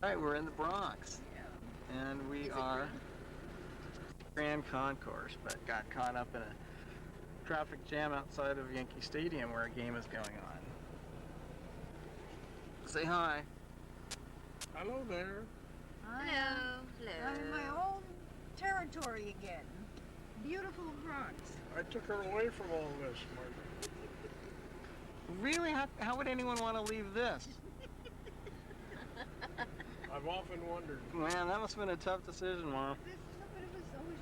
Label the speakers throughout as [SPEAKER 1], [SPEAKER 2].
[SPEAKER 1] Alright, we're in the Bronx. And we are Grand Concourse, but got caught up in a traffic jam outside of Yankee Stadium where a game is going on. Say hi.
[SPEAKER 2] Hello there.
[SPEAKER 3] Hello. Hello.
[SPEAKER 4] I'm in my own territory again. Beautiful Bronx.
[SPEAKER 2] I took her away from all this, Martha.
[SPEAKER 1] Really? How would anyone want to leave this?
[SPEAKER 2] I've often wondered.
[SPEAKER 1] Man, that must have been a tough decision, Mom.
[SPEAKER 4] But it was always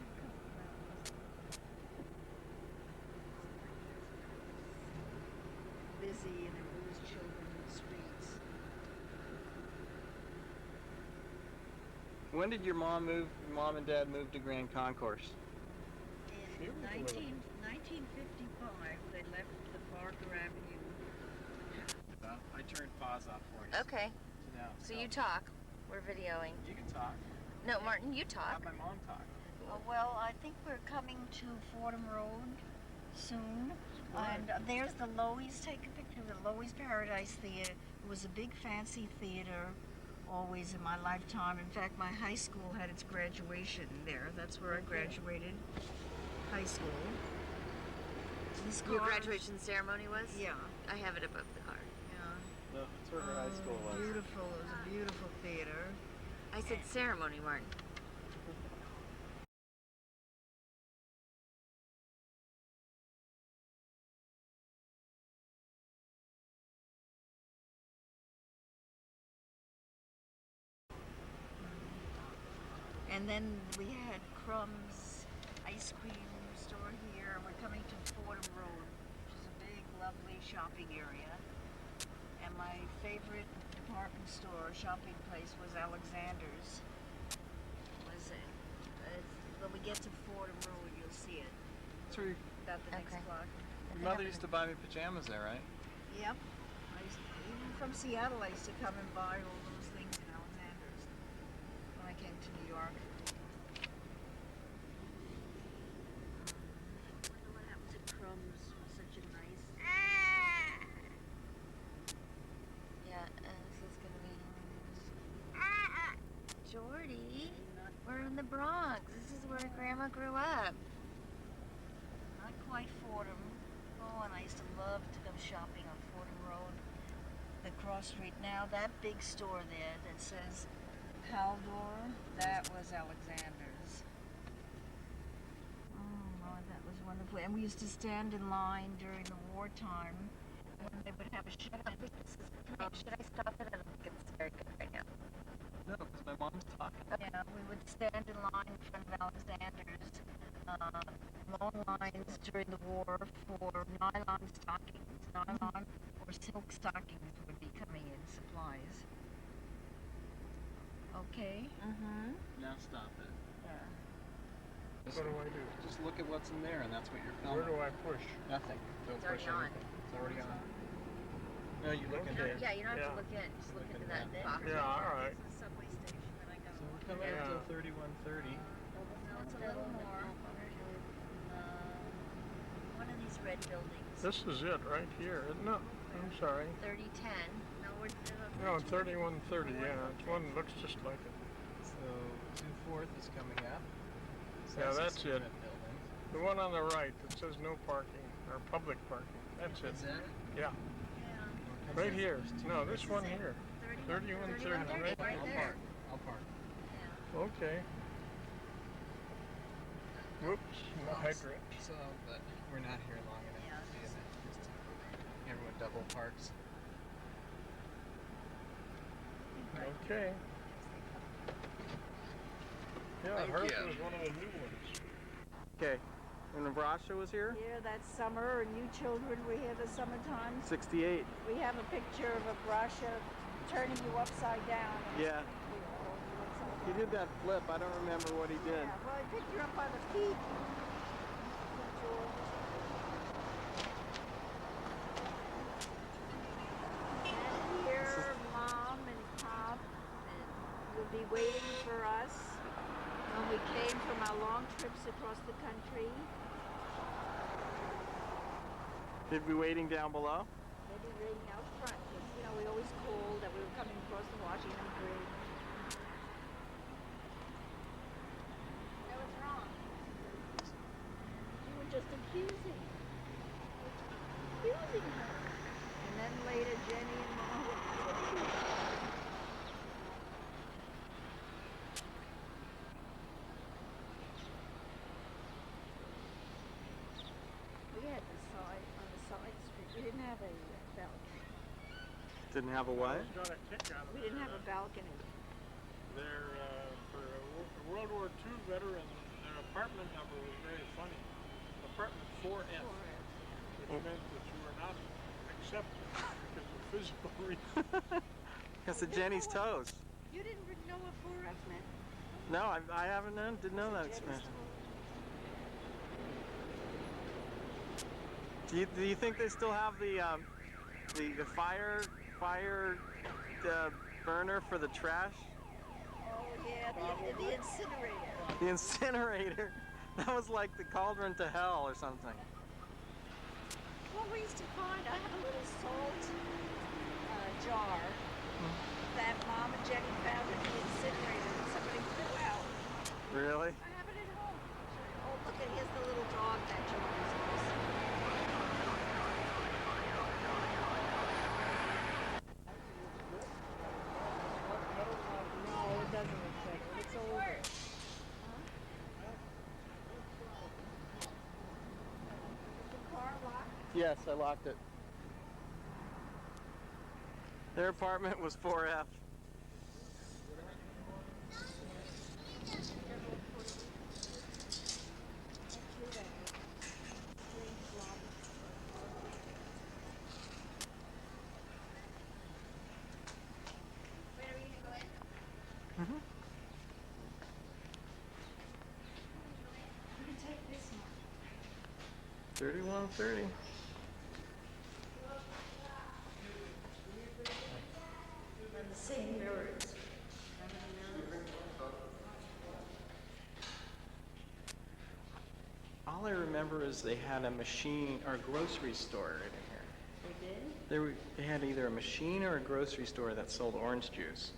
[SPEAKER 4] busy and there was children in the streets.
[SPEAKER 1] When did your mom and dad move to Grand Concourse?
[SPEAKER 4] In 1955, they left the Barker Avenue.
[SPEAKER 1] I turned pause off for you.
[SPEAKER 3] Okay.
[SPEAKER 1] No,
[SPEAKER 3] So you talk. We're videoing.
[SPEAKER 1] You can talk.
[SPEAKER 3] No, Martin, you
[SPEAKER 1] Have
[SPEAKER 3] talk.
[SPEAKER 1] my mom talk.
[SPEAKER 4] Well, I think we're coming to Fordham Road soon.
[SPEAKER 1] Right.
[SPEAKER 4] And there's the Loews. Take a picture of the Loews Paradise Theater. It was a big fancy theater always in my lifetime. In fact, my high school had its graduation there. That's where I graduated high school. This
[SPEAKER 3] Your
[SPEAKER 4] car-
[SPEAKER 3] graduation ceremony was?
[SPEAKER 4] Yeah.
[SPEAKER 3] I have it above the card.
[SPEAKER 4] Yeah.
[SPEAKER 1] No, that's where her high school was.
[SPEAKER 4] Beautiful. It was a beautiful theater.
[SPEAKER 3] I said ceremony, Martin.
[SPEAKER 4] And then we had Crumb's ice cream store here, and we're coming to Fordham Road, which is a big, lovely shopping area. And my favorite department store, shopping place, was Alexander's. When we get to Fordham Road, you'll see it.
[SPEAKER 1] That's where
[SPEAKER 4] About the next
[SPEAKER 3] Okay.
[SPEAKER 4] block.
[SPEAKER 1] your mother used to buy me pajamas there, right?
[SPEAKER 4] Yep. Even from Seattle, I used to come and buy all those things in Alexander's when I came to New York. I wonder what happened to Crumbs. Was such a nice.
[SPEAKER 3] Yeah, this is gonna be. Jordy, we're in the Bronx. This is where Grandma grew up.
[SPEAKER 4] Not quite Fordham. Oh, and I used to love to go shopping on Fordham Road, the cross street. Now that big store there that says Haldor, that was Alexander's. Oh Lord, that was wonderful. And we used to stand in line during the wartime when they would have a shutdown.
[SPEAKER 3] Should I stop it? I don't think it's very good right now.
[SPEAKER 1] No, because my mom's talking.
[SPEAKER 4] Yeah, we would stand in line in front of Alexander's, long lines during the war for nylon stockings. Nylon or silk stockings would be coming in, supplies. Okay?
[SPEAKER 3] Mm-hmm.
[SPEAKER 1] Now stop it.
[SPEAKER 4] Yeah.
[SPEAKER 1] Just,
[SPEAKER 2] What do I do?
[SPEAKER 1] just look at what's in there, and that's what you're
[SPEAKER 2] Where
[SPEAKER 1] filming.
[SPEAKER 2] do I push?
[SPEAKER 1] Nothing. Don't
[SPEAKER 3] It's
[SPEAKER 1] push
[SPEAKER 3] already
[SPEAKER 1] anything. It's already on. No, you look
[SPEAKER 2] Okay.
[SPEAKER 1] at it.
[SPEAKER 3] Yeah, you don't have
[SPEAKER 2] Yeah.
[SPEAKER 3] to look in. Just look
[SPEAKER 1] Look
[SPEAKER 3] into
[SPEAKER 1] at
[SPEAKER 3] that
[SPEAKER 1] that.
[SPEAKER 3] box.
[SPEAKER 2] Yeah, all right.
[SPEAKER 4] It's a subway station that I got.
[SPEAKER 1] So we're coming
[SPEAKER 2] Yeah.
[SPEAKER 1] up to 3130.
[SPEAKER 4] No, it's a little more. One of these red buildings.
[SPEAKER 2] This is it right here, isn't it? I'm sorry.
[SPEAKER 3] 3010.
[SPEAKER 4] No, we're
[SPEAKER 2] No, 3130, yeah. It's one that looks just like it.
[SPEAKER 1] So 24th is coming up. So
[SPEAKER 2] Yeah,
[SPEAKER 1] a
[SPEAKER 2] that's it.
[SPEAKER 1] student building.
[SPEAKER 2] The one on the right that says no parking, or public parking. That's
[SPEAKER 1] Is
[SPEAKER 2] it.
[SPEAKER 1] that?
[SPEAKER 2] Yeah,
[SPEAKER 4] Yeah.
[SPEAKER 2] right here. No, this one here. 3130, right?
[SPEAKER 3] Right
[SPEAKER 1] I'll
[SPEAKER 3] there.
[SPEAKER 1] park. I'll park.
[SPEAKER 2] Okay. Whoops, no hydrant.
[SPEAKER 1] So, but we're not here long enough
[SPEAKER 4] Yeah.
[SPEAKER 1] to see it. Just everyone double parks.
[SPEAKER 2] Okay. Yeah,
[SPEAKER 1] Thank
[SPEAKER 2] hers
[SPEAKER 1] you.
[SPEAKER 2] was one of the new ones.
[SPEAKER 1] Okay, when Nebraska was here,
[SPEAKER 4] Yeah, that's summer, and you children were here the summertime.
[SPEAKER 1] 68.
[SPEAKER 4] We have a picture of a brusha turning you upside down.
[SPEAKER 1] Yeah. He did that flip. I don't remember what he did.
[SPEAKER 4] Yeah, well, I picked you up on the peak. And here, Mom and Pop will be waiting for us when we came from our long trips across the country.
[SPEAKER 1] They'd be waiting down below.
[SPEAKER 4] They'd be waiting out front because, you know, we always called that we were coming across the Washington Bridge. didn't have a balcony.
[SPEAKER 1] Didn't have a what?
[SPEAKER 2] Got a kick out of
[SPEAKER 4] We
[SPEAKER 2] it.
[SPEAKER 4] didn't have a balcony.
[SPEAKER 2] Their for a World War II veteran, their apartment number was very funny. Apartment 4F, which meant that you were not accepted because of physical reasons.
[SPEAKER 1] Because of Jenny's toes.
[SPEAKER 4] You didn't know what 4F meant?
[SPEAKER 1] No, I haven't known, didn't know that expression. Do you think they still have the fire burner for the trash?
[SPEAKER 4] Oh yeah, the incinerator.
[SPEAKER 1] The incinerator. That was like the cauldron to hell or something.
[SPEAKER 4] Well, we used to find, I have a little salt jar that Mom and Jenny found in the incinerator that somebody threw out.
[SPEAKER 1] Really?
[SPEAKER 4] I have it at home. Oh, look at, here's the little dog that joins us. No, it doesn't look better. It's over. Is the car locked?
[SPEAKER 1] Yes, I locked it. Their apartment was 4F. Mm-hmm.
[SPEAKER 4] You can take this one.
[SPEAKER 1] 3130.
[SPEAKER 4] And the same mirrors.
[SPEAKER 1] All I remember is they had a machine or a grocery store right in here.
[SPEAKER 4] They did?
[SPEAKER 1] They had either a machine or a grocery store that sold orange juice.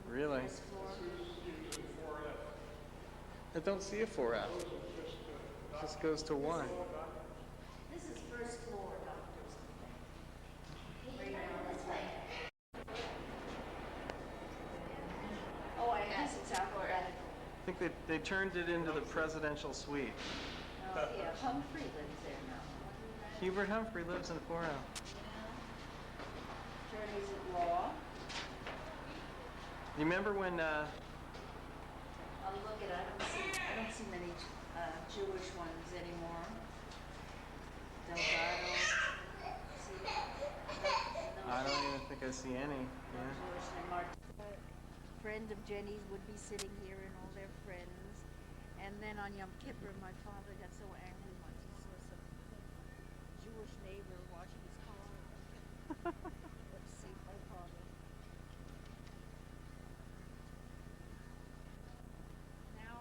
[SPEAKER 1] Really? I don't see a 4F. It just goes to 1.
[SPEAKER 4] This is first floor doctors. Right now, this way. Oh, I guess it's alphabetical.
[SPEAKER 1] I think they turned it into the presidential suite.
[SPEAKER 4] Oh, yeah, Humphrey lives there now.
[SPEAKER 1] Hubert Humphrey lives in 4F.
[SPEAKER 4] Attorneys at law.
[SPEAKER 1] You remember when
[SPEAKER 4] Oh, look at, I don't see many Jewish ones anymore. Delgado. See?
[SPEAKER 1] I don't even think I see any. Yeah.
[SPEAKER 4] Jewish name. A friend of Jenny's would be sitting here and all their friends. And then on Yom Kippur, my father got so angry once he saw some Jewish neighbor washing his car. Let's see, my father. Now,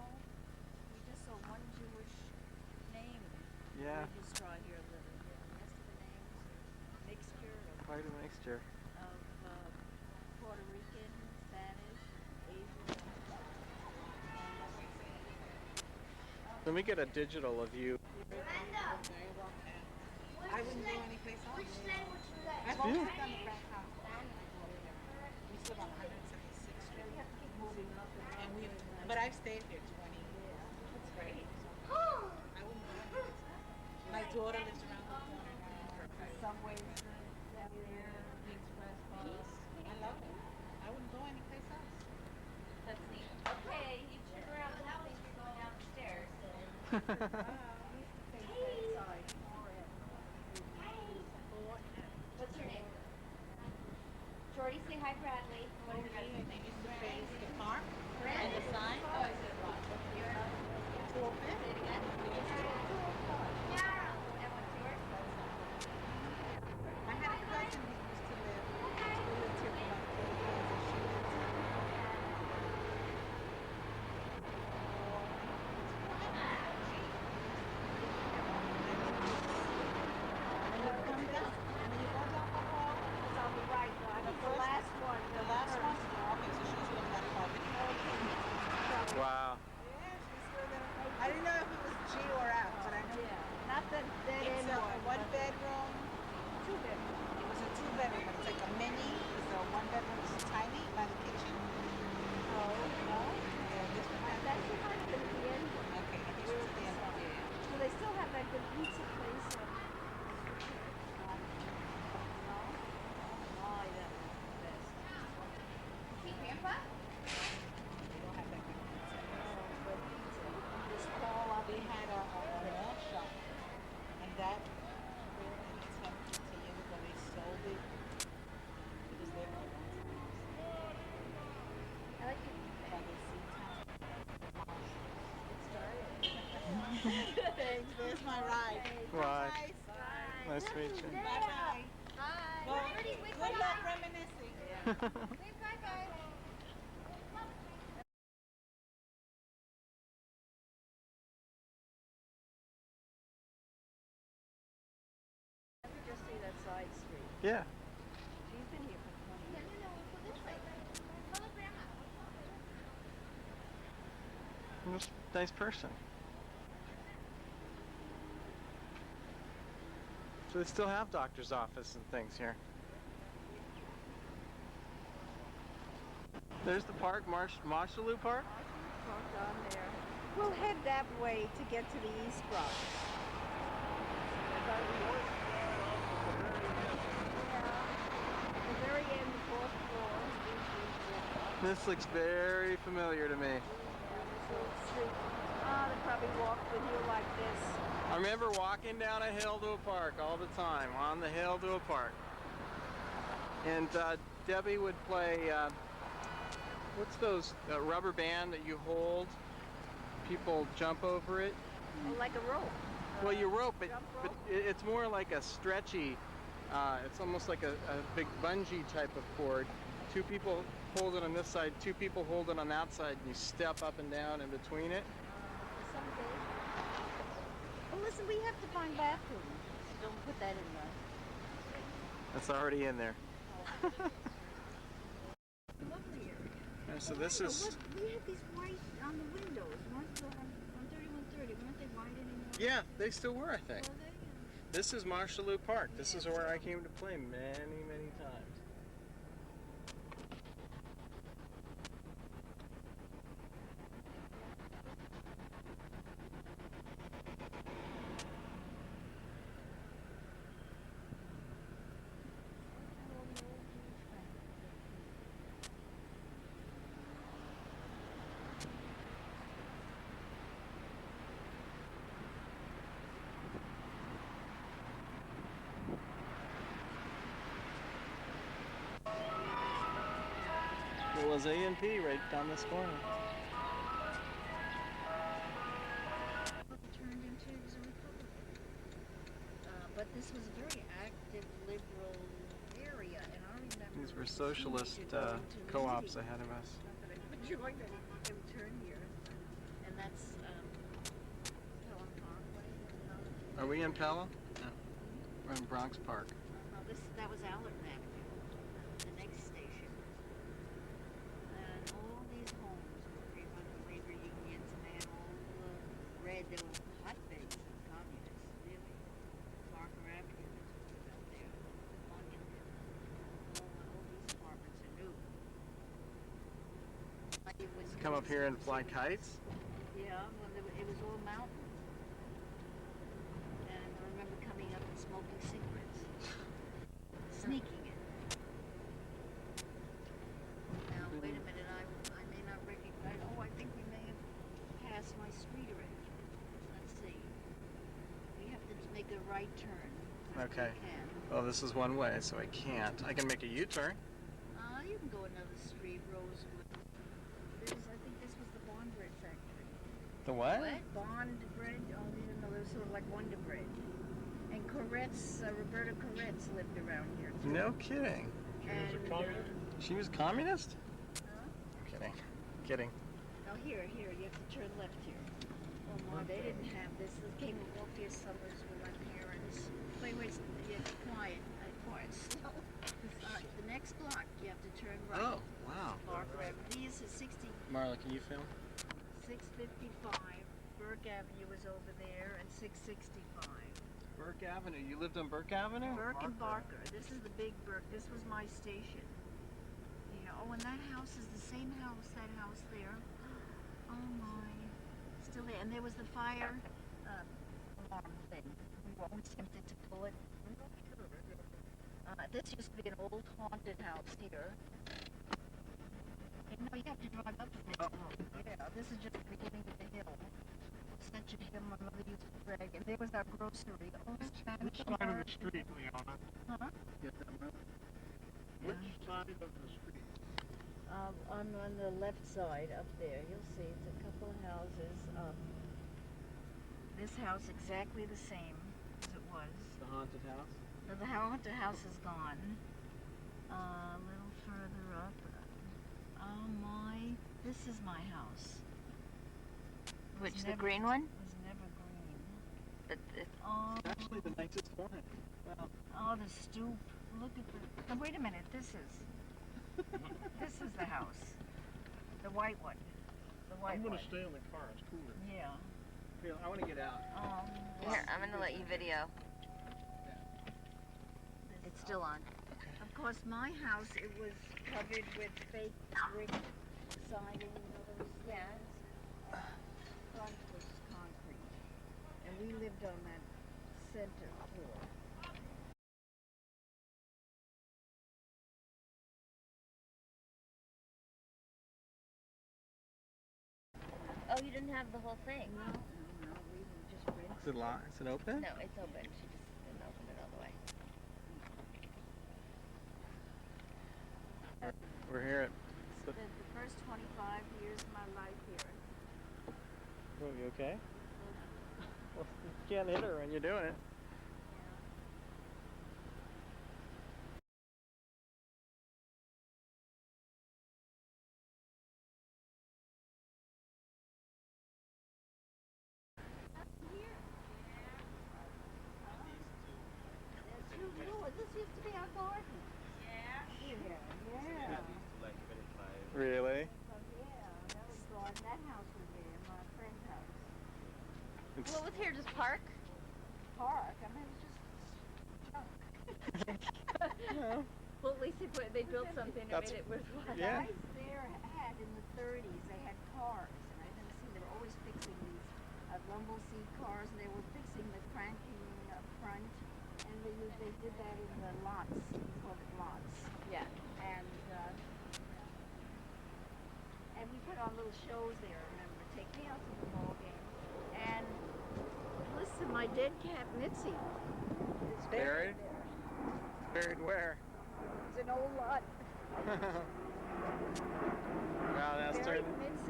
[SPEAKER 4] we just saw one Jewish name
[SPEAKER 1] Yeah.
[SPEAKER 4] register here a little bit. The rest of the names are mixture
[SPEAKER 1] Quite a mixture.
[SPEAKER 4] of Puerto Rican, Spanish, Asian.
[SPEAKER 1] Let me get a digital of you.
[SPEAKER 5] I wouldn't go anyplace else. I've
[SPEAKER 1] Yeah.
[SPEAKER 5] always done the back house. We live on 176th Street. And but I've stayed here 20 years. That's great. I wouldn't go anyplace else. My daughter lives around the corner now.
[SPEAKER 4] Subways down there, the express bus.
[SPEAKER 5] I love it. I wouldn't go anyplace else.
[SPEAKER 3] That's neat. Okay, you turn around now and you're going down the stairs. What's your name? Jordy, say hi, Bradley. What is your guys'
[SPEAKER 5] They
[SPEAKER 3] name?
[SPEAKER 5] used to face the park
[SPEAKER 3] Brad?
[SPEAKER 5] and the sign.
[SPEAKER 3] Oh, I said Ron. You're
[SPEAKER 5] Open.
[SPEAKER 3] Say it again. And what's yours?
[SPEAKER 5] I had a cousin who used to live till about 40 years and she lives in Thanks. There's my ride.
[SPEAKER 1] Bye.
[SPEAKER 5] Bye.
[SPEAKER 1] Nice to meet you.
[SPEAKER 5] Bye. Well, good luck reminiscing.
[SPEAKER 4] Just see that side street.
[SPEAKER 1] Yeah.
[SPEAKER 4] She's been here for 20 years.
[SPEAKER 1] Just a nice person. So they still have doctor's office and things here. There's the park, Marshallu Park.
[SPEAKER 4] Park down there. We'll head that way to get to the East Bronx. The very end, the fourth floor.
[SPEAKER 1] This looks very familiar to me.
[SPEAKER 4] This little street. They probably walked with you like this.
[SPEAKER 1] I remember walking down a hill to a park all the time, on the hill to a park. And Debbie would play, what's those, rubber band that you hold? People jump over it.
[SPEAKER 4] Oh, like a rope.
[SPEAKER 1] Well, you rope it,
[SPEAKER 4] Jump
[SPEAKER 1] but
[SPEAKER 4] rope?
[SPEAKER 1] it's more like a stretchy, it's almost like a big bungee type of cord. Two people hold it on this side, two people hold it on that side, and you step up and down in between it.
[SPEAKER 4] Someday. Well, listen, we have to find bathrooms. Don't put that in there.
[SPEAKER 1] That's already in there.
[SPEAKER 4] Lovely area.
[SPEAKER 1] So this is,
[SPEAKER 4] What, we had these white on the windows. Weren't they on 3130? Weren't they white anymore?
[SPEAKER 1] yeah, they still were, I think.
[SPEAKER 4] Were they?
[SPEAKER 1] This is Marshallu Park. This is where I came to play many, many times. It was A&P right down this corner.
[SPEAKER 4] Turned into it was a republic. But this was a very active liberal area, and I remember
[SPEAKER 1] These were
[SPEAKER 4] as a
[SPEAKER 1] socialist
[SPEAKER 4] teenager going to the
[SPEAKER 1] co-ops
[SPEAKER 4] meeting.
[SPEAKER 1] ahead of us.
[SPEAKER 4] Not that I would join anything, I would turn here, and that's Pelham Parkway.
[SPEAKER 1] Are we in Pelham? No. We're in Bronx Park.
[SPEAKER 4] No, that was Allerton Avenue, the next station. And all these homes were pretty much labor unions, and they had all the red, they were hotbeds of communists, really. Parker Avenue was out there, Monument. All these apartments are new. Like it was
[SPEAKER 1] Come up here and fly kites?
[SPEAKER 4] Yeah, well, it was all mountains. And I remember coming up and smoking cigarettes. Sneaking it. Now, wait a minute, I may not recognize, I think we may have passed my street arrangement. Let's see. We have to make a right turn.
[SPEAKER 1] Okay.
[SPEAKER 4] We can.
[SPEAKER 1] Well, this is one way, so I can't. I can make a U-turn.
[SPEAKER 4] You can go another street, Rosewood. I think this was the Bond Bread factory.
[SPEAKER 1] The what?
[SPEAKER 4] Bond Bread? Oh, you know, it was sort of like Wonder Bread. And Corette's, Roberta Corette's lived around here too.
[SPEAKER 1] No kidding.
[SPEAKER 2] She was a communist?
[SPEAKER 1] She was communist?
[SPEAKER 4] Huh?
[SPEAKER 1] Kidding. Kidding.
[SPEAKER 4] Oh, here, you have to turn left here. Oh, my, they didn't have this. This came to walk here summers with my parents. Wait, yeah, quiet, slow. The next block, you have to turn right.
[SPEAKER 1] Oh, wow.
[SPEAKER 4] Parker Avenue. These is
[SPEAKER 1] Marla, can you film?
[SPEAKER 4] 655. Burke Avenue was over there, and 665.
[SPEAKER 1] Burke Avenue. You lived on Burke Avenue?
[SPEAKER 4] Burke and Barker. This is the big Burke. This was my station. You know, and that house is the same house, that house there. Oh my. Still there. And there was the fire alarm thing. We were always tempted to pull it. This used to be an old haunted house here. And now you have to drive up a bit. Yeah, this is just the beginning of the hill. Such a hill my mother used to drag. And there was our grocery. Oh, Spanish
[SPEAKER 2] Which side of
[SPEAKER 4] bar.
[SPEAKER 2] the street, Leona?
[SPEAKER 4] Huh?
[SPEAKER 2] Which side of the street?
[SPEAKER 4] On the left side up there, you'll see it's a couple of houses. this house exactly the same as it was.
[SPEAKER 1] The haunted house?
[SPEAKER 4] The haunted house is gone. A little further up. Oh my, this is my house.
[SPEAKER 3] Which,
[SPEAKER 4] It's
[SPEAKER 3] the
[SPEAKER 4] never-
[SPEAKER 3] green one?
[SPEAKER 4] It was never green.
[SPEAKER 3] But
[SPEAKER 4] Oh,
[SPEAKER 1] It's actually the nicest one. Wow.
[SPEAKER 4] oh, the stoop. Look at the. Oh, wait a minute. This is the house. The white one. The white
[SPEAKER 2] I'm
[SPEAKER 4] one.
[SPEAKER 2] gonna stay in the car. It's cooler.
[SPEAKER 4] Yeah.
[SPEAKER 1] Here, I want to get out.
[SPEAKER 3] here, I'm gonna let you video. It's still on.
[SPEAKER 4] Of course, my house, it was covered with fake brick siding, those things. Front was concrete. And we lived on that center floor.
[SPEAKER 3] Oh, you didn't have the whole thing?
[SPEAKER 4] No, we were just renting.
[SPEAKER 1] Is it locked? Is it open?
[SPEAKER 3] No, it's open. She just didn't open it all the way.
[SPEAKER 1] We're here at.
[SPEAKER 4] Spent the first 25 years of my life here.
[SPEAKER 1] Oh, you okay? Well, you can't hit her when you're doing it.
[SPEAKER 4] This used to be our garden. Yeah.
[SPEAKER 1] Really?
[SPEAKER 4] That was gone. That house was there, my friend's house.
[SPEAKER 1] It's,
[SPEAKER 3] What was here? Just park?
[SPEAKER 4] Park. I mean, it's just junk.
[SPEAKER 1] no.
[SPEAKER 3] Well, at least they built something and
[SPEAKER 1] That's-
[SPEAKER 3] made it worthwhile.
[SPEAKER 1] Yeah.
[SPEAKER 4] Guys there had in the 30s, they had cars, and I didn't see they were always fixing these rumble seat cars, and they were fixing the cranking front, and they did that in the lots. We called it lots.
[SPEAKER 3] Yeah.
[SPEAKER 4] And we put on little shows there. I remember, take me out to the ball game, and listen, my dead cat Mitzi is
[SPEAKER 1] Buried?
[SPEAKER 4] buried there.
[SPEAKER 1] Buried where?
[SPEAKER 4] It's an old lot.
[SPEAKER 1] Wow, that's
[SPEAKER 4] Buried
[SPEAKER 1] turned.
[SPEAKER 4] Mitzi.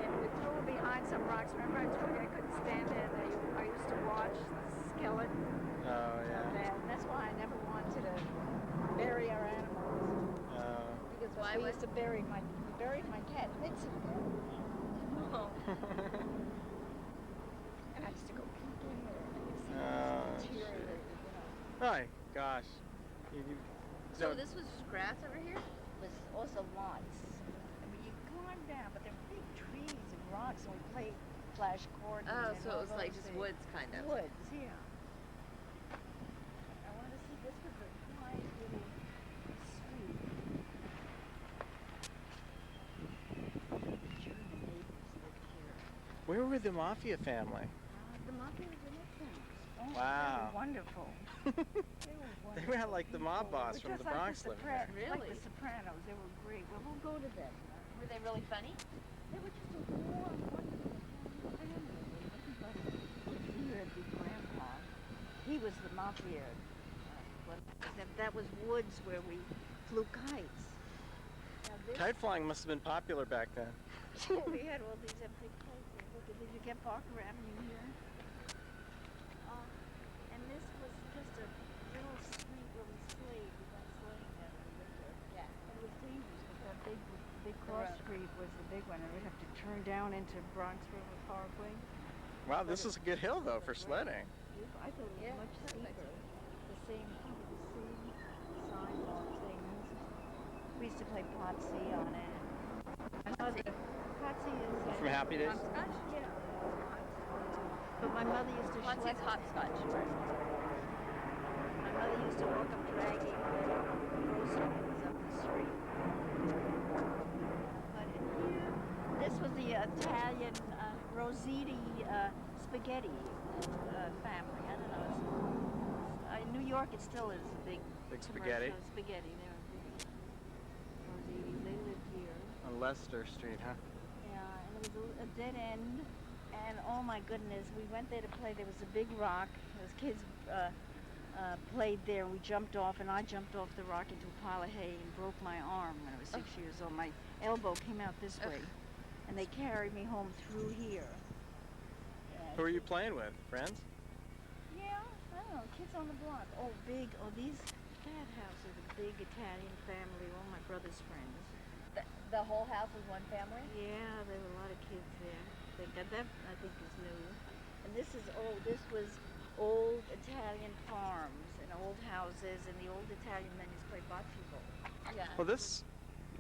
[SPEAKER 4] And we threw her behind some rocks. Remember I told you I couldn't stand it? I used to watch the skeleton.
[SPEAKER 1] Oh,
[SPEAKER 4] of
[SPEAKER 1] yeah.
[SPEAKER 4] that. And that's why I never wanted to bury our animals. Because
[SPEAKER 3] Why
[SPEAKER 4] we
[SPEAKER 3] was-
[SPEAKER 4] used to bury we buried my cat Mitzi.
[SPEAKER 3] Oh.
[SPEAKER 4] And I used to go peek in there. And
[SPEAKER 1] Oh,
[SPEAKER 4] I used to see
[SPEAKER 1] shit.
[SPEAKER 4] deteriorated,
[SPEAKER 1] My gosh.
[SPEAKER 3] So this was grass over here?
[SPEAKER 4] was also lots. I mean, you climb down, but they're big trees and rocks, and we played flash court.
[SPEAKER 3] Oh,
[SPEAKER 4] and
[SPEAKER 3] so
[SPEAKER 4] all
[SPEAKER 3] it was like
[SPEAKER 4] those
[SPEAKER 3] just
[SPEAKER 4] things.
[SPEAKER 3] woods, kind of.
[SPEAKER 4] Woods, yeah. I want to see, this was a quiet little street. German neighbors lived here.
[SPEAKER 1] Where were the mafia family?
[SPEAKER 4] The mafia was in it then. Oh,
[SPEAKER 1] Wow.
[SPEAKER 4] They were wonderful.
[SPEAKER 1] They were like the mob boss from the Bronx living there.
[SPEAKER 4] Like
[SPEAKER 3] Really?
[SPEAKER 4] the Sopranos. They were great. Well, we'll go to them.
[SPEAKER 3] Were they really funny?
[SPEAKER 4] They were just a warm, wonderful family. You had the grandpa. He was the mafia. That was woods where we flew kites. Now this,
[SPEAKER 1] Kite flying must have been popular back then.
[SPEAKER 4] we had all these big kites. Look at this. You get Parker Avenue here. And this was just a little street where we slaved. We went sleighing there in the winter.
[SPEAKER 3] Yeah.
[SPEAKER 4] It was dangerous because that big cross street was the big one, and we'd have to turn down into Bronx River Parkway.
[SPEAKER 1] Wow, this is a good hill though for sledding.
[SPEAKER 4] I thought it was
[SPEAKER 3] Yeah,
[SPEAKER 4] much
[SPEAKER 3] certainly.
[SPEAKER 4] steeper. The same sidewalk things. We used to play Potsy on it. Potsy is
[SPEAKER 1] From Happy Days?
[SPEAKER 3] Hopscotch?
[SPEAKER 4] yeah. But my mother used to
[SPEAKER 3] What's
[SPEAKER 4] schlep.
[SPEAKER 3] his hopscotch?
[SPEAKER 4] My mother used to walk up dragging groceries up the street. But in here, this was the Italian Rositi spaghetti family. I don't know. In New York, it still is a big
[SPEAKER 1] Big spaghetti.
[SPEAKER 4] commercial spaghetti. They were big Rositis. They lived here.
[SPEAKER 1] On Leicester Street, huh?
[SPEAKER 4] Yeah, and it was a dead end. And oh my goodness, we went there to play. There was a big rock. Those kids played there. We jumped off, and I jumped off the rock into a pile of hay and broke my arm when I was 6 years old. My elbow came out this way, and they carried me home through here.
[SPEAKER 1] Who are you playing with? Friends?
[SPEAKER 4] Yeah, I don't know, kids on the block. Oh, that house is a big Italian family, all my brother's friends.
[SPEAKER 3] The whole house was one family?
[SPEAKER 4] Yeah, there were a lot of kids there. That I think is new. And this was old Italian farms and old houses, and the old Italian men used to play bocce ball.
[SPEAKER 3] Yeah.
[SPEAKER 1] Well, this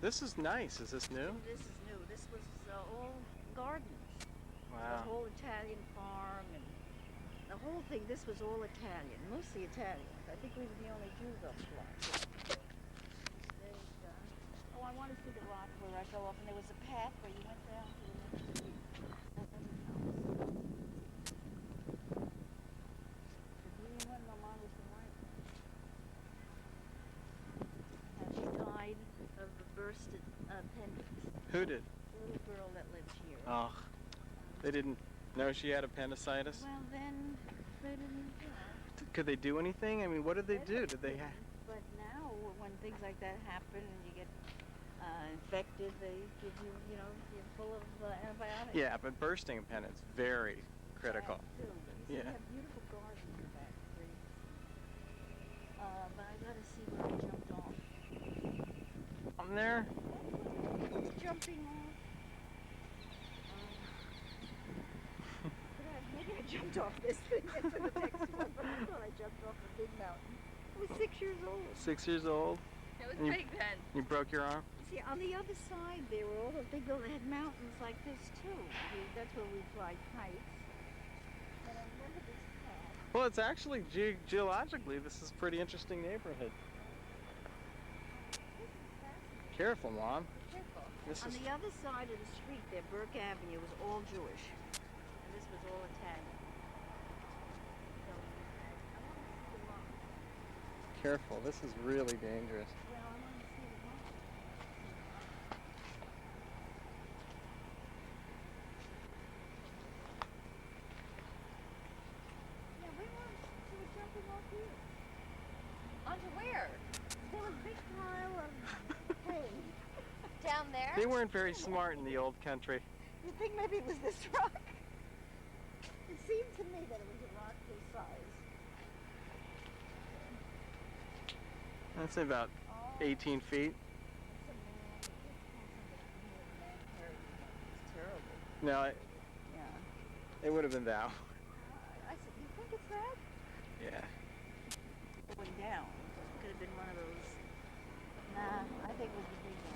[SPEAKER 1] is nice. Is this new?
[SPEAKER 4] This is new. This was all gardens. The
[SPEAKER 1] Wow.
[SPEAKER 4] whole Italian farm and the whole thing. This was all Italian, mostly Italians. I think we were the only Jews on the block. Oh, I want to see the rock where I go up, and there was a path where you went down to the next street. That other house. When my mom was the wife. She died of a bursted appendix.
[SPEAKER 1] Who did?
[SPEAKER 4] The little girl that lives here.
[SPEAKER 1] Oh, they didn't know she had appendicitis?
[SPEAKER 4] Well, then they didn't, you know.
[SPEAKER 1] Could they do anything? I mean, what did they do? Did they have...
[SPEAKER 4] But now, when things like that happen and you get infected, they give you, you're full of antibiotics.
[SPEAKER 1] Yeah, but bursting appendix, very critical.
[SPEAKER 4] Too. But you
[SPEAKER 1] Yeah.
[SPEAKER 4] see, they have beautiful gardens in the back. But I gotta see where I jumped off.
[SPEAKER 1] On there?
[SPEAKER 4] Jumping off. Maybe I jumped off this thing into the next one, but I thought I jumped off a big mountain. I was 6 years old.
[SPEAKER 1] 6 years old?
[SPEAKER 3] It was
[SPEAKER 1] And you-
[SPEAKER 3] big then.
[SPEAKER 1] You broke your arm?
[SPEAKER 4] See, on the other side there were all those big buildings that had mountains like this too. That's where we fly kites. And I remember this path.
[SPEAKER 1] Well, it's actually geologically, this is a pretty interesting neighborhood.
[SPEAKER 4] This is fascinating.
[SPEAKER 1] Careful, Mom.
[SPEAKER 3] Careful.
[SPEAKER 1] This
[SPEAKER 4] On
[SPEAKER 1] is...
[SPEAKER 4] the other side of the street there, Burke Avenue was all Jewish. And this was all Italian. So, I want to see the rock.
[SPEAKER 1] Careful, this is really dangerous.
[SPEAKER 4] Well, I want to see the rock. Yeah, we were jumping off here.
[SPEAKER 3] Onto where?
[SPEAKER 4] There was a big pile of hay.
[SPEAKER 3] Down there?
[SPEAKER 1] They weren't very smart in the old country.
[SPEAKER 4] You think maybe it was this rock? It seemed to me that it was a rock this size.
[SPEAKER 1] That's about 18 feet.
[SPEAKER 4] It's terrible.
[SPEAKER 1] No,
[SPEAKER 4] Yeah.
[SPEAKER 1] it would have been thou.
[SPEAKER 4] I said, you think it's that?
[SPEAKER 1] Yeah.
[SPEAKER 4] Going down. It could have been one of those. Nah, I think it was the big one.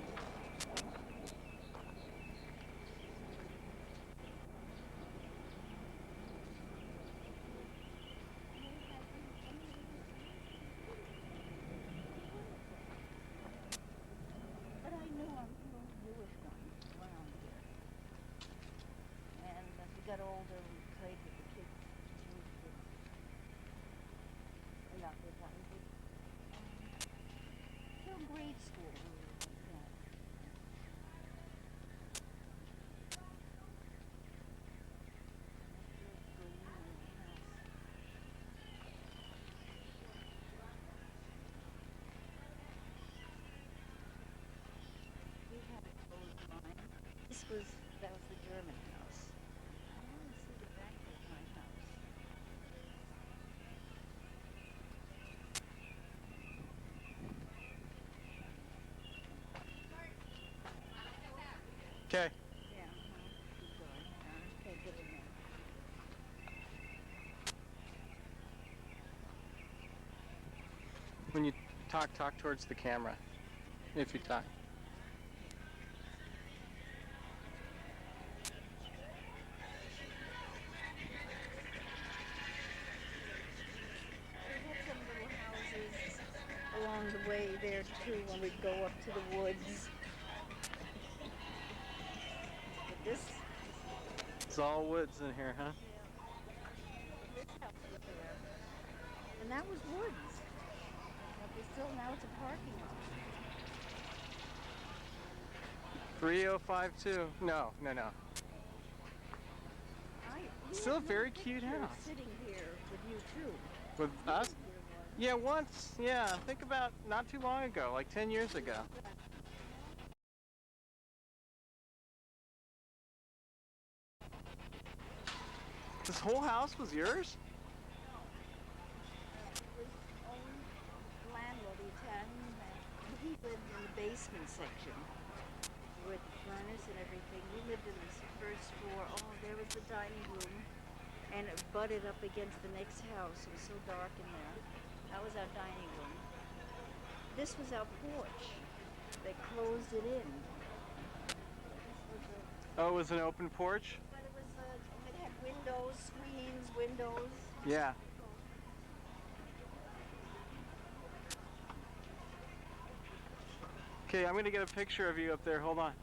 [SPEAKER 4] But I knew I'm little Jewish ones around here. And as we got older, we played with the kids, Jewish kids. Not with one, but till grade school. We were like that. We had a closed line. That was the German house. I want to see the back of my house.
[SPEAKER 1] Okay.
[SPEAKER 4] Yeah, keep going. Can't get in there.
[SPEAKER 1] When you talk towards the camera. If you talk.
[SPEAKER 4] We had some little houses along the way there too when we'd go up to the woods. But this
[SPEAKER 1] It's all woods in here, huh?
[SPEAKER 4] house was there. And that was woods. But now it's a parking lot.
[SPEAKER 1] 3052. No.
[SPEAKER 4] We
[SPEAKER 1] Still
[SPEAKER 4] have
[SPEAKER 1] a very
[SPEAKER 4] little
[SPEAKER 1] cute
[SPEAKER 4] pictures
[SPEAKER 1] house.
[SPEAKER 4] Sitting here with you too.
[SPEAKER 1] With us?
[SPEAKER 4] Here was.
[SPEAKER 1] Yeah, once. Yeah, think about not too long ago, like 10 years ago. This whole house was yours?
[SPEAKER 4] His own landlord, the Italian man, he lived in the basement section with the furnace and everything. We lived in this first floor. Oh, there was the dining room, and it butted up against the next house. It was so dark in there. That was our dining room. This was our porch. They closed it in.
[SPEAKER 1] Oh, it was an open porch?
[SPEAKER 4] But it was, it had windows, screens, windows.
[SPEAKER 1] Yeah. Okay, I'm gonna get a picture of you up there. Hold on.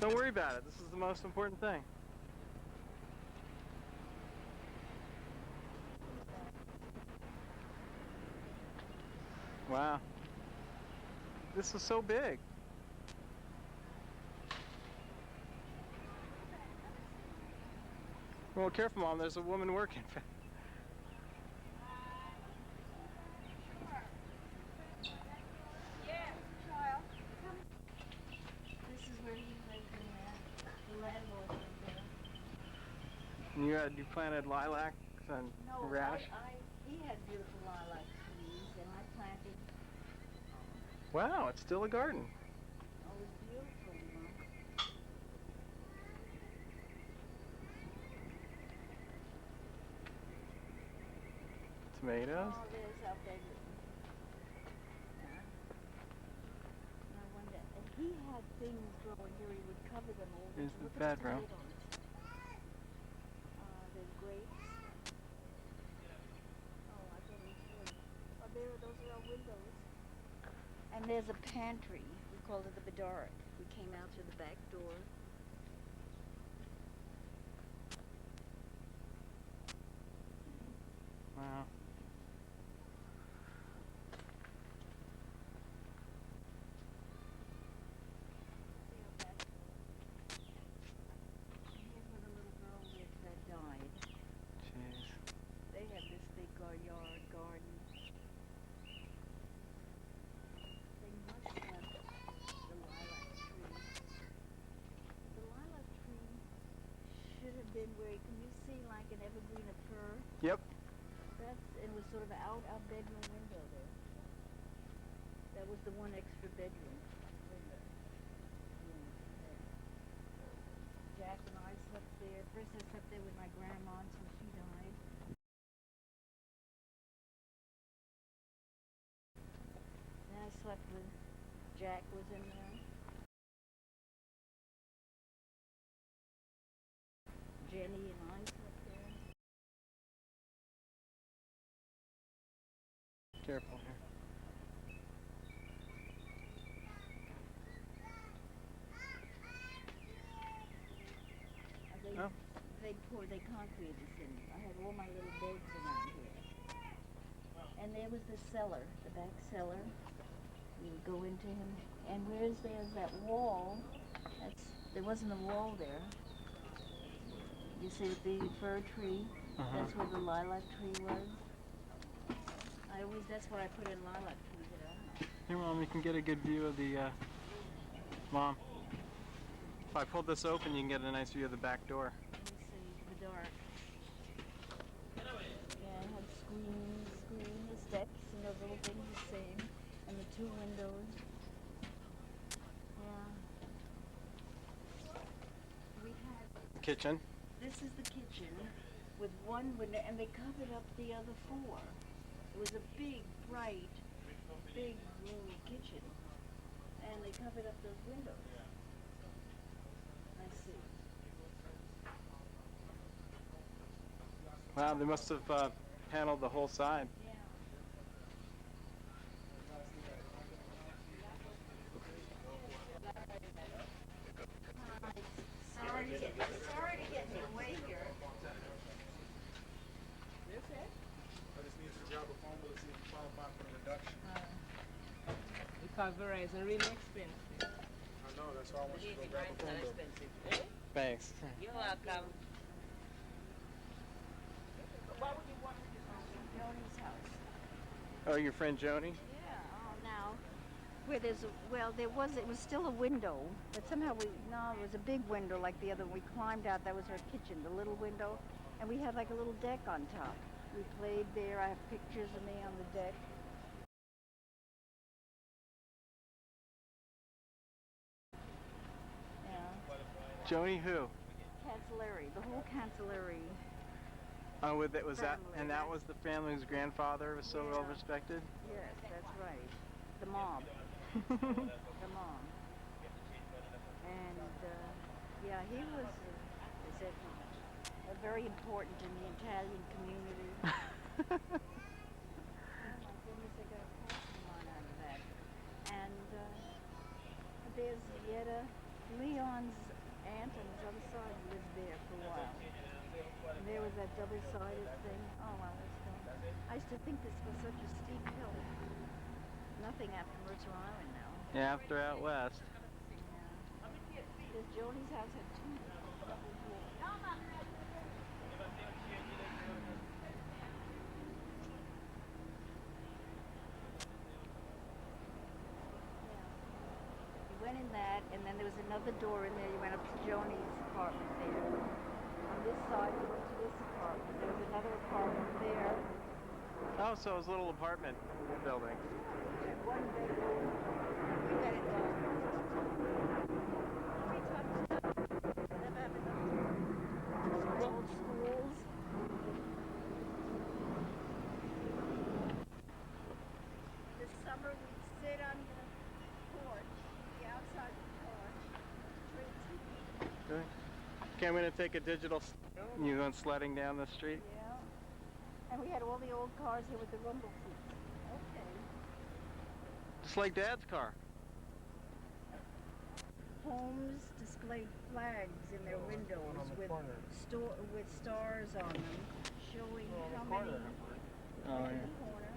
[SPEAKER 1] Don't worry about it. This is the most important thing. Wow. This is so big. Well, careful, Mom. There's a woman working.
[SPEAKER 4] This is where he lived in there. The landlord lived there.
[SPEAKER 1] And you planted lilacs and
[SPEAKER 4] No,
[SPEAKER 1] radish?
[SPEAKER 4] he had beautiful lilac trees, and I planted.
[SPEAKER 1] Wow, it's still a garden.
[SPEAKER 4] Oh, it was beautiful, Mom.
[SPEAKER 1] Tomatoes?
[SPEAKER 4] Oh, there's our bedroom. Yeah. No wonder. And he had things growing here. He would cover them over.
[SPEAKER 1] Here's the
[SPEAKER 4] Look at
[SPEAKER 1] bedroom.
[SPEAKER 4] tomatoes. There's grapes. Oh, I thought it was wood. Oh, those are our windows. And there's a pantry. We called it the Bedard. We came out through the back door.
[SPEAKER 1] Wow.
[SPEAKER 4] Here's where the little girl lived that died.
[SPEAKER 1] Jeez.
[SPEAKER 4] They have this big yard garden. They must have the lilac tree. The lilac tree should have been where, can you see like an evergreen of fir?
[SPEAKER 1] Yep.
[SPEAKER 4] It was sort of out our bedroom window there. That was the one extra bedroom window. Jack and I slept there. First I slept there with my grandma until she died. Then I slept with Jack was in there. Jenny and I slept there.
[SPEAKER 1] Careful here. Oh.
[SPEAKER 4] They concreted this in. I had all my little beds around here. And there was the cellar, the back cellar. We would go into him. And there's that wall. There wasn't a wall there. You see the big fir tree? That's where the lilac tree was. That's why I put in lilac trees at our house.
[SPEAKER 1] Here, Mom, you can get a good view of the, Mom. If I pull this open, you can get a nice view of the back door.
[SPEAKER 4] Let me see, the dark. Yeah, it had screen, the steps, and those little things the same, and the two windows. Yeah. We had.
[SPEAKER 1] Kitchen.
[SPEAKER 4] This is the kitchen with one window, and they covered up the other four. It was a big, bright, big, roomy kitchen, and they covered up those windows. I see.
[SPEAKER 1] Wow, they must have paneled the whole side.
[SPEAKER 4] Yeah. Sorry to get in your way here.
[SPEAKER 2] I just need to grab a phone with qualify for the reduction.
[SPEAKER 6] Because Verizon really expensive.
[SPEAKER 2] I know, that's why I want you to go grab a phone bill.
[SPEAKER 1] Thanks.
[SPEAKER 6] You're welcome.
[SPEAKER 4] Joni's house.
[SPEAKER 1] Oh, your friend Joni?
[SPEAKER 4] Yeah, now, where there's a, well, it was still a window, but somehow it was a big window like the other. We climbed out, that was our kitchen, the little window, and we had like a little deck on top. We played there, I have pictures of me on the deck. Yeah,
[SPEAKER 1] Joni who?
[SPEAKER 4] Cancellery, the whole Cancellery.
[SPEAKER 1] Oh, was that,
[SPEAKER 4] Family,
[SPEAKER 1] and that was the family whose grandfather was so
[SPEAKER 4] Yeah.
[SPEAKER 1] well respected?
[SPEAKER 4] Yes, that's right. The mob. The mom. And yeah, he was very important in the Italian community. Oh my goodness, I got a parking lot out of that. And there's Yetta, Leon's aunt on his other side lived there for a while. And there was that double-sided thing. Oh, wow, that's fun. I used to think this was such a steep hill. Nothing after Mercer Island now.
[SPEAKER 1] Yeah, after out west.
[SPEAKER 4] Yeah. This Joni's house had two double doors. You went in that, and then there was another door in there. You went up to Joni's apartment there. On this side, you went to this apartment. There was another apartment there.
[SPEAKER 1] Oh, so it was a little apartment building.
[SPEAKER 4] And one bedroom. We let it go. How many times never have enough to old schools? This summer we'd sit on the porch, the outside porch, drink tea.
[SPEAKER 1] Good. Okay, I'm going to take a digital. You going sledding down the street?
[SPEAKER 4] Yeah. And we had all the old cars here with the rumble seats. Okay.
[SPEAKER 1] Just like Dad's car.
[SPEAKER 4] Homes displayed flags in their windows
[SPEAKER 2] on the
[SPEAKER 4] with
[SPEAKER 2] corner.
[SPEAKER 4] with stars on them, showing how many.
[SPEAKER 1] Oh,
[SPEAKER 4] in
[SPEAKER 1] yeah.
[SPEAKER 4] the corner.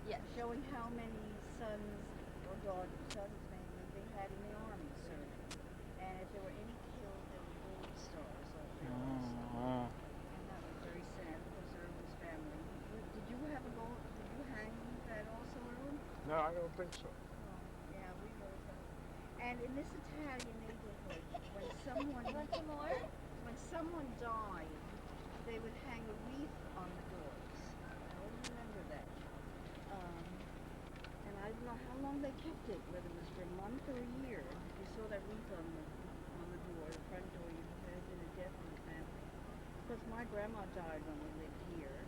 [SPEAKER 4] Yeah, showing how many sons or daughters, sons mainly, they had in the army serving. And if there were any killed, there were gold stars on there also.
[SPEAKER 1] Oh, wow.
[SPEAKER 4] And that was very sad because Irwin's family. Did you have a gold? Did you hang that also, Irwin?
[SPEAKER 2] No, I don't think so.
[SPEAKER 4] Oh, yeah, we wrote that. And in this Italian neighborhood, when someone when someone died, they would hang a wreath on the doors. I always remember that. And I don't know how long they kept it, whether it was for a month or a year. You saw that wreath on the door, the front door. You had been a death in the family. Because my grandma died when we lived here.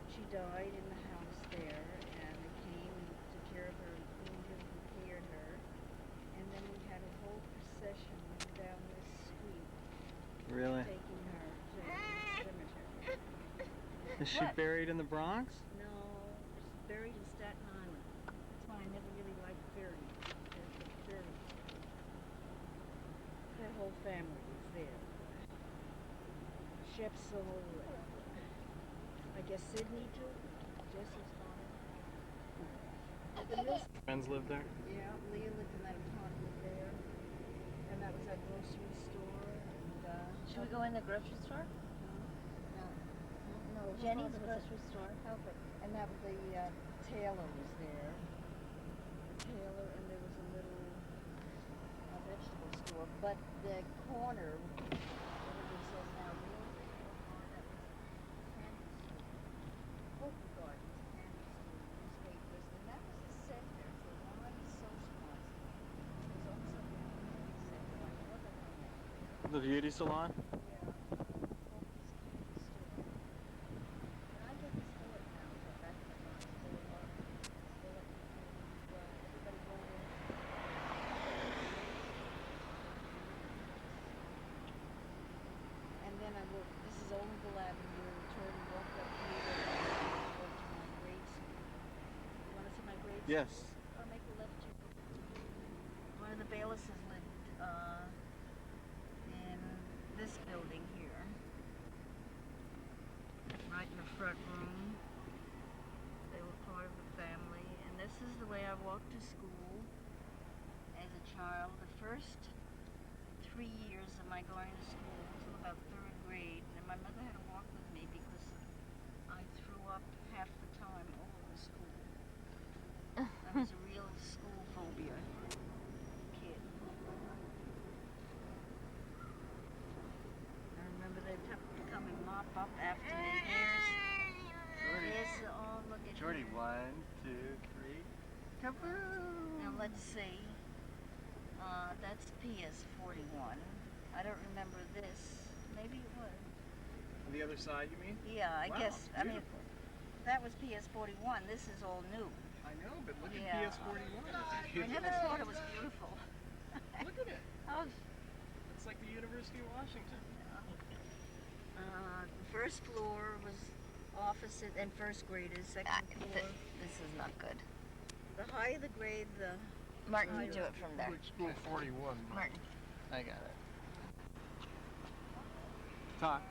[SPEAKER 4] She died in the house there, and they came and took care of her, and cleaned her, and prepared her. And then we had a whole procession down this street
[SPEAKER 1] Really?
[SPEAKER 4] taking her to the cemetery.
[SPEAKER 1] Is she buried in the Bronx?
[SPEAKER 4] No, she's buried in Staten Island. That's why I never really liked Ferry. That whole family is there. Chef Soul, I guess Sydney too. Jesse's father. The Mills.
[SPEAKER 1] Friends live there?
[SPEAKER 4] Yeah, Leah lived in that apartment there. And that was our grocery store. And,
[SPEAKER 3] Should we go in the grocery store?
[SPEAKER 4] no, her
[SPEAKER 3] Jenny's
[SPEAKER 4] father was
[SPEAKER 3] grocery store.
[SPEAKER 4] Help it. And that was the tailor was there. The tailor, and there was a little vegetable store. But the corner, whatever it says now, that was candy store. Book gardens, candy store, newspapers, and that was the center for a lot of social housing. It was also the candy center. My mother ran that there.
[SPEAKER 1] The beauty salon?
[SPEAKER 4] Yeah, Focus Candy Store. And I get this store now, but back in the Bronx, they let everybody go in. And then I look, this is Olinville Avenue, turn, walk up here, go to my grade school. You want to see my grade school?
[SPEAKER 1] Yes.
[SPEAKER 4] Or make a left turn. One of the Baylesses lived in this building here, right in the front room. first 3 years of my going to school until about third grade, and my mother had to walk with me because I threw up half the time over the school. I was a real school phobia kid. I remember they'd have to come and mop up after me. Here's oh, look at
[SPEAKER 1] Jordy,
[SPEAKER 4] here.
[SPEAKER 1] 1, 2, 3. Kaboom!
[SPEAKER 4] Now let's see. That's PS 41. I don't remember this. Maybe it was.
[SPEAKER 1] On the other side, you mean?
[SPEAKER 4] Yeah, I
[SPEAKER 1] Wow,
[SPEAKER 4] guess.
[SPEAKER 1] it's
[SPEAKER 4] I mean,
[SPEAKER 1] beautiful.
[SPEAKER 4] that was PS 41. This is all new.
[SPEAKER 1] I know, but look at
[SPEAKER 4] Yeah.
[SPEAKER 1] PS 41. It's
[SPEAKER 4] I
[SPEAKER 1] beautiful.
[SPEAKER 4] never thought it was beautiful.
[SPEAKER 1] Look at it.
[SPEAKER 4] Oh,
[SPEAKER 1] It's like the University of Washington.
[SPEAKER 4] the first floor was offices and first graders. Second floor.
[SPEAKER 3] This is not good.
[SPEAKER 4] The higher the grade, the
[SPEAKER 3] Martin, you do it from there.
[SPEAKER 2] Which school 41?
[SPEAKER 3] Martin.
[SPEAKER 1] I got it. Talk.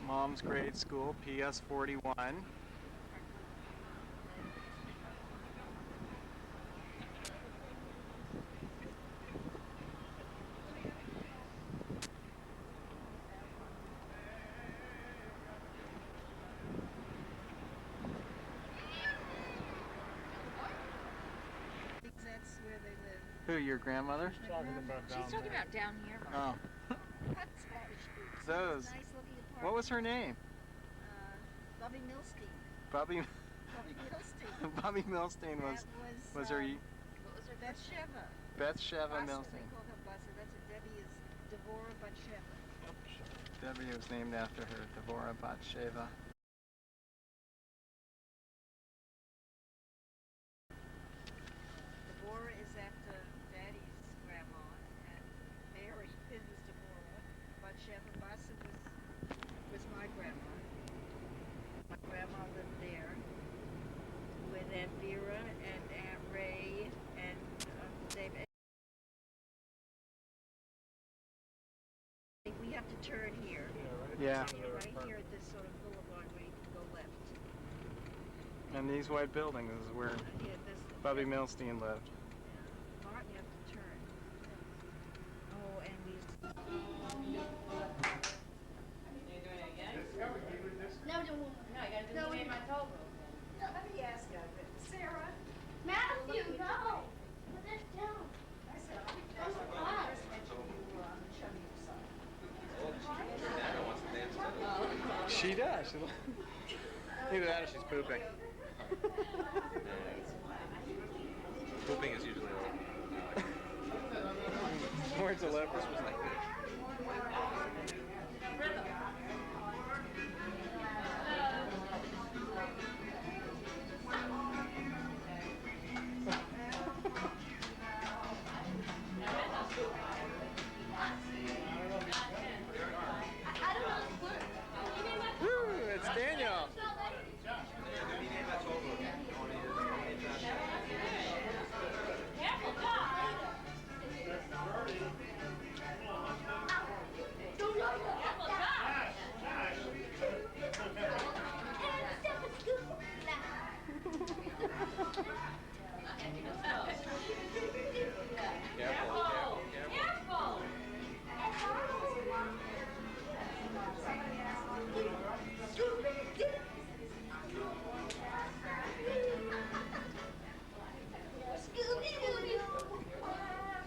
[SPEAKER 1] Mom's grade school, PS 41.
[SPEAKER 4] That's where they live.
[SPEAKER 1] Who, your grandmother?
[SPEAKER 2] Talking about down
[SPEAKER 3] She's talking
[SPEAKER 2] there.
[SPEAKER 3] about down here.
[SPEAKER 1] Oh,
[SPEAKER 4] That's
[SPEAKER 1] those.
[SPEAKER 4] nice looking apartment.
[SPEAKER 1] What was her name?
[SPEAKER 4] Bobby Milstein.
[SPEAKER 1] Bobby.
[SPEAKER 4] Bobby Milstein.
[SPEAKER 1] Bobby Milstein was
[SPEAKER 4] That was
[SPEAKER 1] her.
[SPEAKER 4] what was her Bathsheba.
[SPEAKER 1] Bathsheba
[SPEAKER 4] Bassa,
[SPEAKER 1] Milstein.
[SPEAKER 4] They called her Bassa. That's a Debbie is Devorah Bathsheba.
[SPEAKER 1] Debbie was named after her, Devorah Bathsheba.
[SPEAKER 4] Devorah is after Daddy's grandma, and Mary is Devorah. Bathsheba Bassa was my grandma. My grandma lived there with Aunt Vera and Aunt Ray and Uncle David. We have to turn here.
[SPEAKER 1] Yeah.
[SPEAKER 4] Right here at this sort of boulevard where you can go left.
[SPEAKER 1] And these white buildings is where
[SPEAKER 4] Yeah, this.
[SPEAKER 1] Bobby Milstein lived.
[SPEAKER 4] Martin, you have to turn. Oh, and these.
[SPEAKER 3] No, I gotta do the game I told her.
[SPEAKER 4] Let me ask you, Sarah.
[SPEAKER 3] Matthew, no! Put this down.
[SPEAKER 4] I said,
[SPEAKER 3] Oh my God.
[SPEAKER 1] She does. Either that or she's pooping.
[SPEAKER 7] Pooping is usually
[SPEAKER 1] More deliberate.
[SPEAKER 3] I don't know this word.
[SPEAKER 1] Woo, it's Daniel.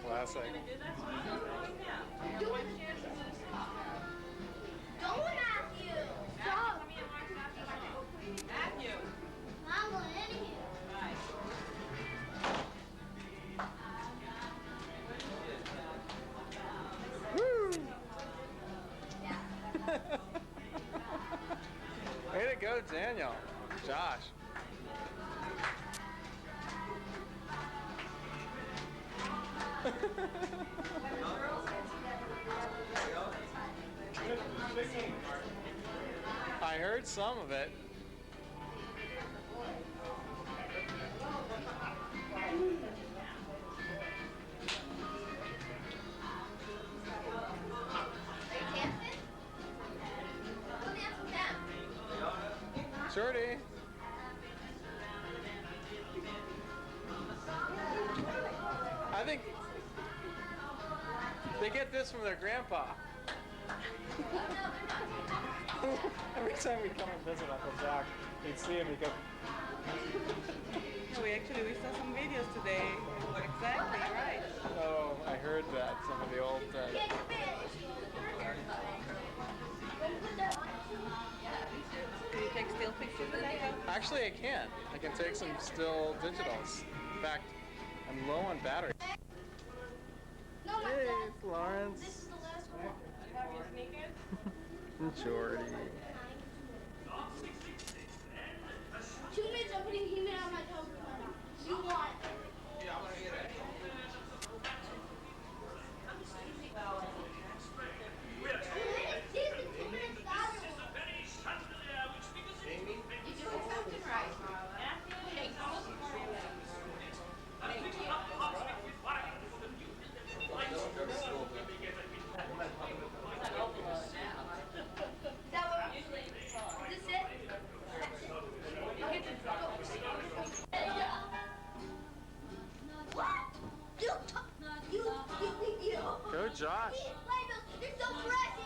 [SPEAKER 1] Classic.
[SPEAKER 3] Don't, Matthew! Stop! Matthew! I'm going in here.
[SPEAKER 1] Woo! Way to go, Daniel. Josh. I heard some of it.
[SPEAKER 3] Are you dancing? Go dance with them.
[SPEAKER 1] Shorty. think they get this from their grandpa. Every time we come and visit Uncle Jack, we'd see him, he'd go,
[SPEAKER 5] We saw some videos today. Exactly, right.
[SPEAKER 1] oh, I heard that, some of the old...
[SPEAKER 5] Do you take still pictures of that?
[SPEAKER 1] Actually, I can. I can take some still digitals. In fact, I'm low on battery. Hey, it's Laurence.
[SPEAKER 3] This is the last one.
[SPEAKER 6] Have your sneakers?
[SPEAKER 1] Jordy.
[SPEAKER 3] 2 minutes, I'm putting him on my toes. You want?
[SPEAKER 1] Go, Josh.
[SPEAKER 3] You're so precious.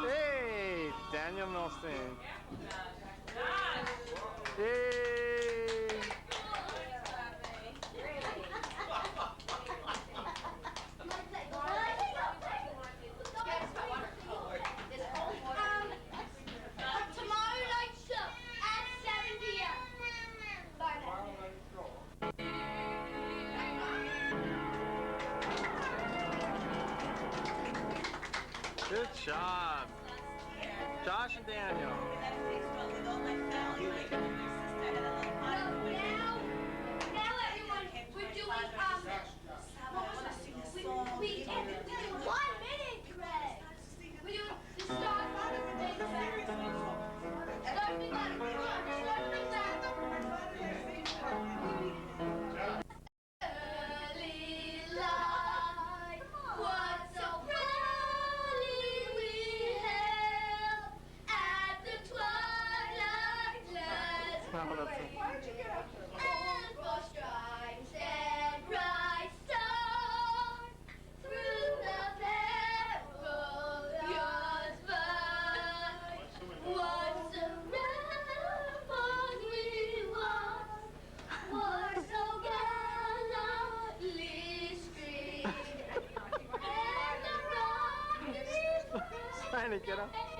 [SPEAKER 1] Hey, Daniel Milstein. Hey.
[SPEAKER 3] Tomorrow night show at 7 p.m. Bye now.
[SPEAKER 1] Good job. Josh and Daniel.
[SPEAKER 3] Now everyone, we're doing we 1 minute, Greg. We're doing the start early light, what so proudly we hailed at the twilight's last
[SPEAKER 1] Oh, that's
[SPEAKER 3] gleam. And for stripes and bright stars through the perilous fight, once around we were so gallantly screamed, and the rockets
[SPEAKER 1] trying to get him.